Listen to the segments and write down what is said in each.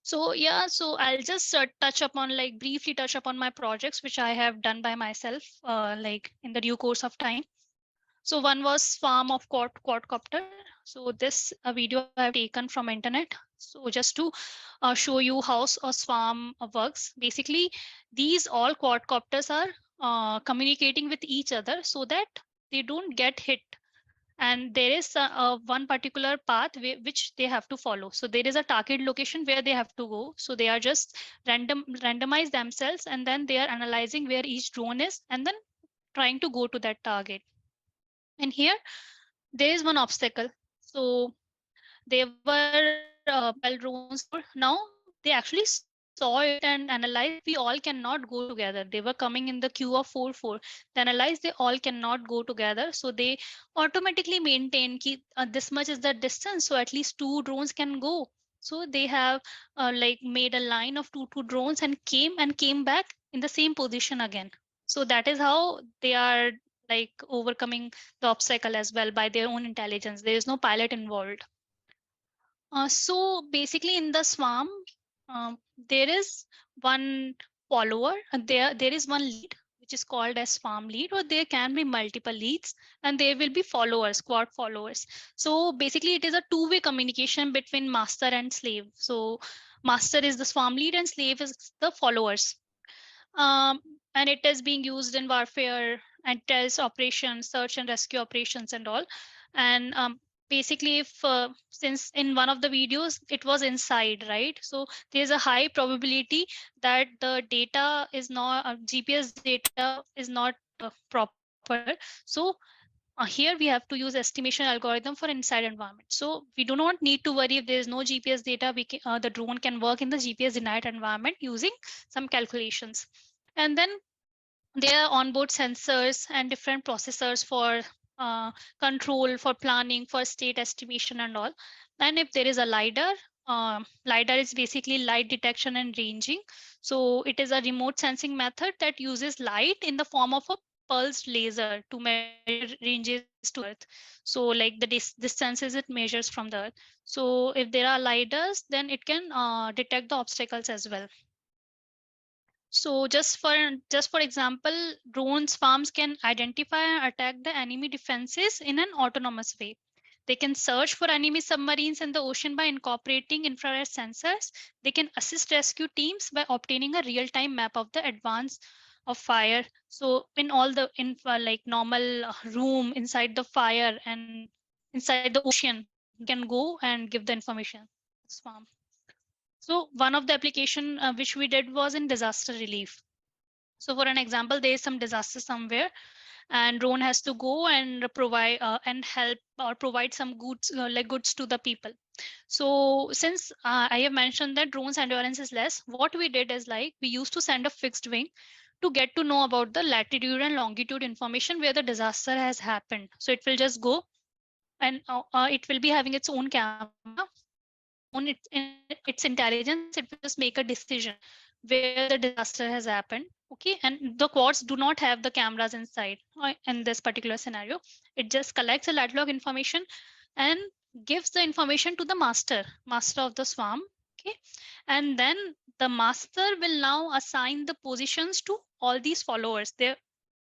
So yeah, so I'll just touch upon like briefly touch upon my projects which I have done by myself, like in the due course of time. So one was farm of quadcopter. So this video I have taken from internet. So just to show you how a swarm works. Basically, these all quadcopters are communicating with each other so that they don't get hit. And there is one particular path which they have to follow. So there is a target location where they have to go. So they are just randomize themselves, and then they are analyzing where each drone is, and then trying to go to that target. And here there is one obstacle. So there were 12 drones before. Now they actually saw it and analyzed that we all cannot go together. They were coming in the queue of 4-4. They analyzed they all cannot go together. So they automatically maintain this much is the distance. So at least two drones can go. So they have like made a line of two drones and came back in the same position again. So that is how they are like overcoming the obstacle as well by their own intelligence. There is no pilot involved. So basically, in the swarm, there is one follower, and there is one lead, which is called as swarm lead, or there can be multiple leads, and there will be followers, squad followers. So basically, it is a two-way communication between master and slave. So master is the swarm lead, and slave is the followers. um, and it is being used in warfare and terrorist operations, search and rescue operations, and all. And basically, if since in one of the videos it was inside, right? So there's a high probability that the data is not GPS data is not proper. So here we have to use estimation algorithm for inside environment. So we do not need to worry if there is no GPS data. The drone can work in the GPS denied environment using some calculations. And then there are onboard sensors and different processors for uh, control, for planning, for state estimation and all. And if there is a lidar, lidar is basically light detection and ranging. So it is a remote sensing method that uses light in the form of a pulsed laser to measure ranges to earth. So like the distances it measures from the earth. So if there are lidars, then it can detect the obstacles as well. So just for example, drones farms can identify and attack the enemy defenses in an autonomous way. They can search for enemy submarines in the ocean by incorporating infrared sensors. They can assist rescue teams by obtaining a real-time map of the advance of fire. So in all the like normal room inside the fire and inside the ocean, they can go and give the information. Farm. So one of the application which we did was in disaster relief. So for an example, there is some disaster somewhere, and drone has to go and provide and help or provide some goods like goods to the people. So since I have mentioned that drones endurance is less, what we did is like we used to send a fixed wing to get to know about the latitude and longitude information where the disaster has happened. So it will just go and it will be having its own camera, and on its intelligence it will just make a decision where the disaster has happened. Okay, and the quads do not have the cameras inside in this particular scenario. It just collects a lat log information and gives the information to the master of the swarm. Okay, and then the master will now assign the positions to all these followers there.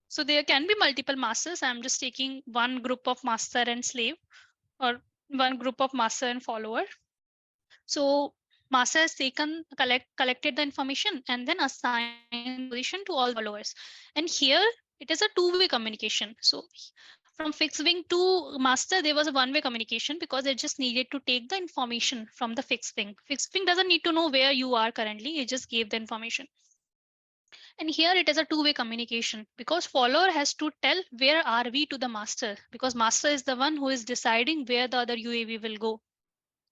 So there can be multiple masters. I'm just taking one group of master and slave, or one group of master and follower. So master has collected the information and then assigned the position to all the followers. And here it is a two-way communication. So from fixed wing to master, there was a one-way communication because it just needed to take the information from the fixed wing. Fixed wing doesn't need to know where you are currently, it just gave the information. And here it is a two-way communication because follower has to tell where are we to the master, because master is the one who is deciding where the other UAV will go.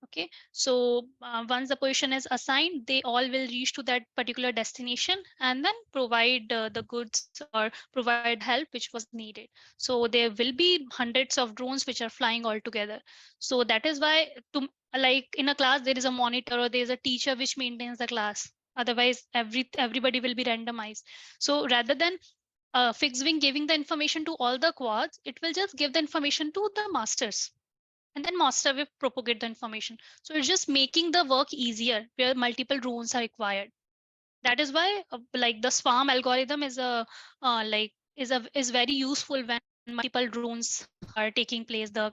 Okay, so once the position is assigned, they all will reach to that particular destination and then provide the goods or provide the help which was needed. So there will be hundreds of drones which are flying all together. So that is why, to like in a class there is a monitor or there is a teacher which maintains the class. Otherwise everybody will be randomized. So rather than fixed wing giving the information to all the quads, it will just give the information to the masters. and then master wave propagate the information. So it's just making the work easier where multiple drones are required. That is why like the swarm algorithm is a is very useful when multiple drones are taking place, the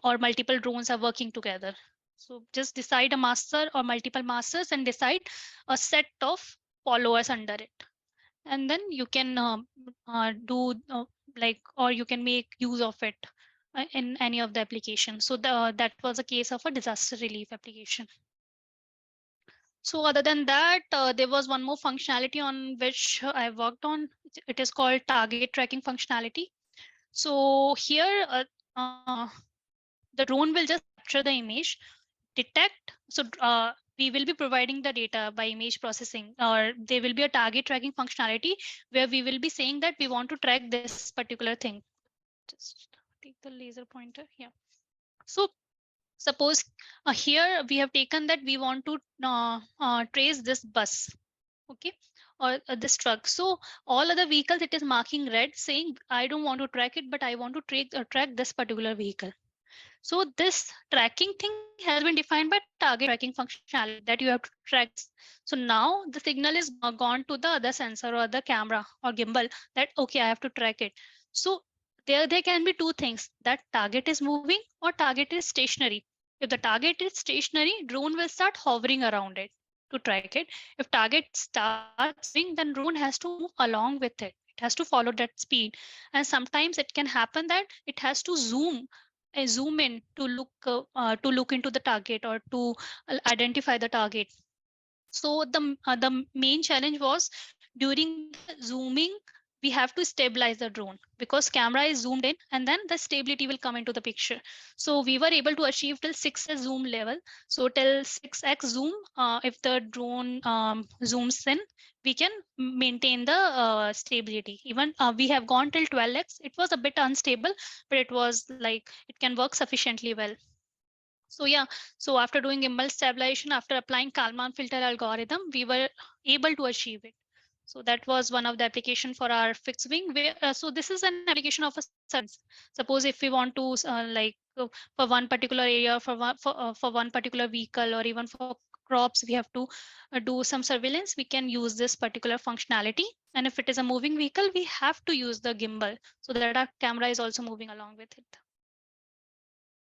or multiple drones are working together. So just decide a master or multiple masters and decide a set of followers under it, and then you can do or you can make use of it in any of the applications. So that was a case of a disaster relief application. So other than that, there was one more functionality on which I worked on. It is called target tracking functionality. So here, the drone will just capture the image, detect. So we will be providing the data by image processing, or there will be a target tracking functionality where we will be saying that we want to track this particular thing. Just take the laser pointer. Yeah. So suppose here we have taken that we want to trace this bus, okay, or this truck. So all other vehicles it is marking red saying I don't want to track it, but I want to track this particular vehicle. So this tracking thing has been defined by target tracking functionality, that you have to track this. So now the signal is gone to the other sensor or the camera or gimbal that okay, I have to track it. So there can be two things, that target is moving or target is stationary. If the target is stationary, drone will start hovering around it to track it. If target starts moving, then drone has to move along with it. It has to follow that speed. And sometimes it can happen that it has to zoom in to look into the target or to identify the target. So the main challenge was during the zooming, we have to stabilize the drone because camera is zoomed in and then the stability will come into the picture. So we were able to achieve till 6x zoom level. So till 6x zoom, if the drone zooms in, we can maintain the stability. Even we have gone till 12x. It was a bit unstable, but it was like it can work sufficiently well. So yeah, so after doing gimbal stabilization, after applying Kalman filter algorithm, we were able to achieve it. So that was one of the application for our fixed wing. Where, so this is an application of a surveillance. Suppose if we want to for one particular area, for one particular vehicle, or even for crops, we have to do some surveillance. We can use this particular functionality. And if it is a moving vehicle, we have to use the gimbal so that our camera is also moving along with it.